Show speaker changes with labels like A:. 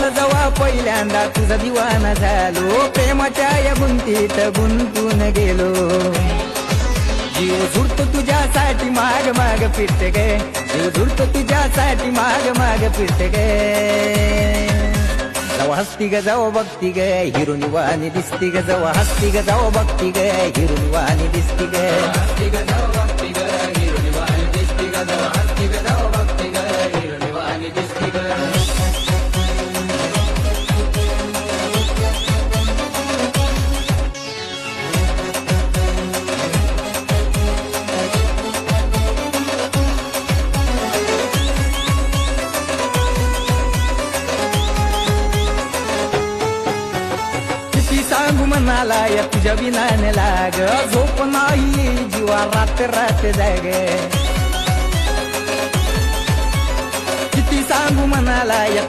A: झालं जेव्हा पहिल्यांदा तुझा दिवाना झालो, प्रेमाच्या या गुंतीत गुंतून गेलो. जीव झुरतो तुझ्यासाठी माग माग फिरते गे, जीव झुरतो तुझ्यासाठी माग माग फिरते गे. जेव्हा हसती ग जेव्हा बघती ग हिरोनी वाणी दिसती ग, जेव्हा हसती ग जेव्हा बघती ग हिरोनी वाणी दिसती ग. हसती ग जेव्हा बघती ग हिरोनी वाणी दिसती ग, जेव्हा हसती ग जेव्हा बघती ग हिरोनी वाणी दिसती ग. सांगू म्हणाला या तुझ्या विनाने लाग, झोप नाही जीवा रात रात जाग. किती सांगू म्हणाला या